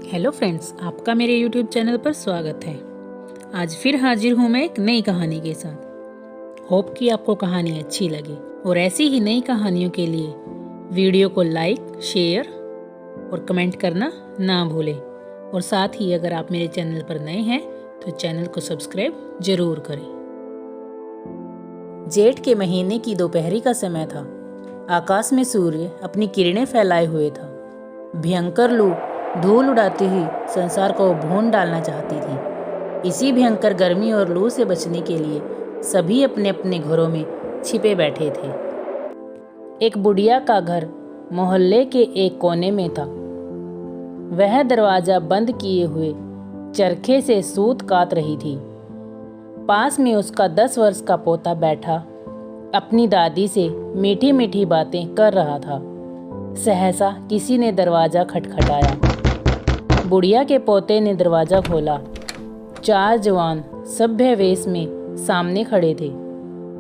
Hello friends, आपका मेरे YouTube channel पर स्वागत है। आज फिर हाजिर हूँ मैं एक नई कहानी के साथ। होप कि आपको कहानी अच्छी लगे और ऐसी ही नई कहानियों के लिए वीडियो को लाइक, शेयर और कमेंट करना ना भूलें। और साथ ही अगर आप मेरे चैनल पर नए हैं तो चैनल को सब्सक्राइब जरूर करें। जेठ के महीने की दोपहरी का समय था। आकाश में सूर्य अपनी किरणें फैलाए हुए था। भयंकर लू धूल उड़ाती हुई संसार को भून डालना चाहती थी। इसी भयंकर गर्मी और लू से बचने के लिए सभी अपने अपने घरों में छिपे बैठे थे। एक बुढ़िया का घर मोहल्ले के एक कोने में था। वह दरवाजा बंद किए हुए चरखे से सूत काट रही थी। पास में उसका 10 वर्ष का पोता बैठा अपनी दादी से मीठी मीठी बातें कर रहा था। सहसा किसी ने दरवाजा खटखटाया। बुढ़िया के पोते ने दरवाजा खोला। 4 जवान सभ्य वेश में सामने खड़े थे।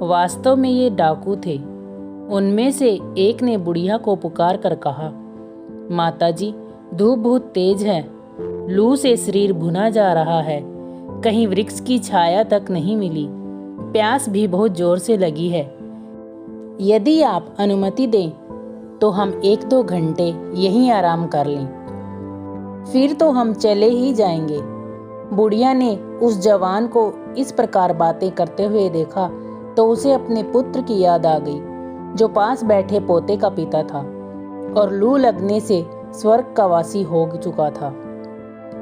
वास्तव में ये डाकू थे। उनमें से एक ने बुढ़िया को पुकार कर कहा, माताजी, धूप बहुत तेज है। लू से शरीर भुना जा रहा है। कहीं वृक्ष की छाया तक नहीं मिली। प्यास भी बहुत जोर से लगी है। यदि आप अनुमति दें तो हम 1-2 घंटे यहीं आराम कर लें, फिर तो हम चले ही जाएंगे। बुढ़िया ने उस जवान को इस प्रकार बातें करते हुए देखा तो उसे अपने पुत्र की याद आ गई, जो पास बैठे पोते का पिता था और लू लगने से स्वर्ग का वासी हो चुका था।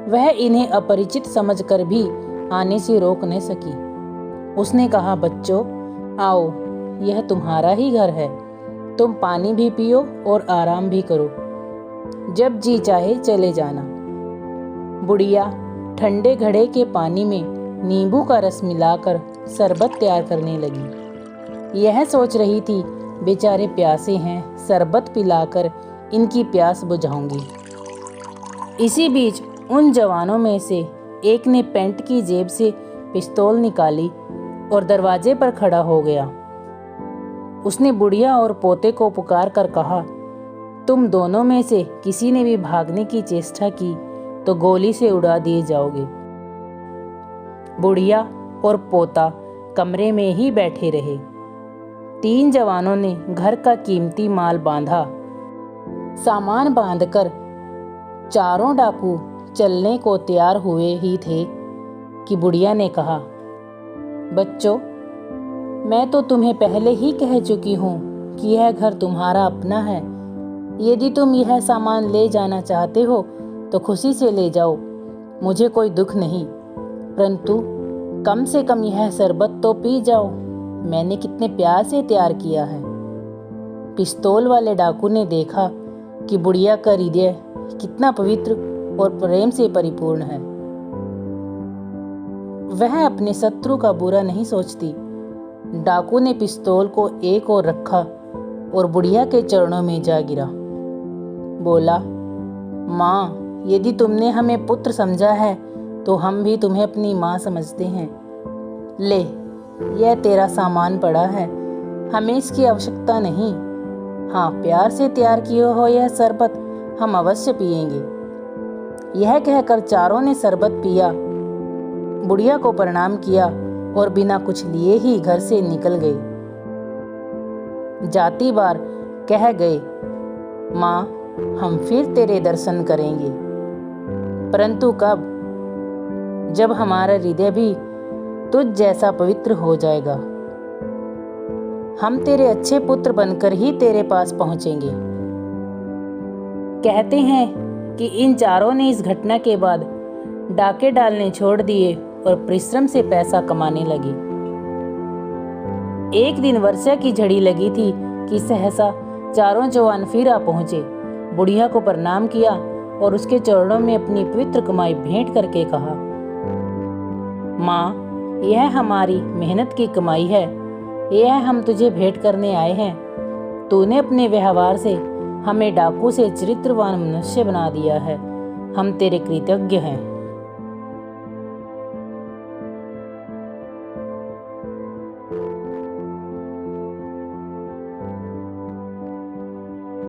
वह इन्हें अपरिचित समझकर भी आने से रोक न सकी। उसने कहा, बच्चों, आओ, यह तुम्हारा ही घर है। तुम पानी भी पियो और आराम भी करो। जब जी चाहे चले जाना। बुढ़िया ठंडे घड़े के पानी में नींबू का रस मिलाकर शरबत तैयार करने लगी। यह सोच रही थी, बेचारे प्यासे हैं, शरबत पिलाकर इनकी प्यास बुझाऊंगी। इसी बीच उन जवानों में से एक ने पैंट की जेब से पिस्तौल निकाली और दरवाजे पर खड़ा हो गया। उसने बुढ़िया और पोते को पुकार कर कहा, तुम दोनों में से किसी ने भी भागने की चेष्टा की तो गोली से उड़ा दिए जाओगे। बुढ़िया और पोता कमरे में ही बैठे रहे। 3 जवानों ने घर का कीमती माल बांधा। सामान बांधकर चारों डाकू चलने को तैयार हुए ही थे कि बुढ़िया ने कहा, बच्चों, मैं तो तुम्हें पहले ही कह चुकी हूँ कि यह घर तुम्हारा अपना है। यदि तुम यह सामान ले जाना चाहते हो तो खुशी से ले जाओ, मुझे कोई दुख नहीं, परंतु कम से कम यह शरबत तो पी जाओ। मैंने कितने प्यार से तैयार किया है। पिस्तौल वाले डाकू ने देखा कि बुढ़िया का हृदय कितना पवित्र और प्रेम से परिपूर्ण है। वह अपने शत्रु का बुरा नहीं सोचती। डाकू ने पिस्तौल को एक ओर रखा और बुढ़िया के चरणों में जा गिरा। बोला, माँ, यदि तुमने हमें पुत्र समझा है तो हम भी तुम्हें अपनी माँ समझते हैं। ले, यह तेरा सामान पड़ा है, हमें इसकी आवश्यकता नहीं। हाँ, प्यार से तैयार किया हो यह शरबत हम अवश्य पिएंगे। यह कहकर चारों ने शरबत पिया, बुढ़िया को प्रणाम किया और बिना कुछ लिए ही घर से निकल गए। जाती बार कह गए, माँ, हम फिर तेरे दर्शन करेंगे, परंतु कब? जब हमारा हृदय भी तुझ जैसा पवित्र हो जाएगा। हम तेरे अच्छे पुत्र बनकर ही तेरे पास पहुंचेंगे। कहते हैं कि इन चारों ने इस घटना के बाद डाके डालने छोड़ दिए और परिश्रम से पैसा कमाने लगे। एक दिन वर्षा की झड़ी लगी थी कि सहसा चारों जवान फिर आ पहुंचे। बुढ़िया को प्रणाम किया और उसके चरणों में अपनी पवित्र कमाई भेंट करके कहा, माँ, यह हमारी मेहनत की कमाई है। यह हम तुझे भेंट करने आए हैं। तूने अपने व्यवहार से हमें डाकू से चरित्रवान मनुष्य बना दिया है। हम तेरे कृतज्ञ हैं।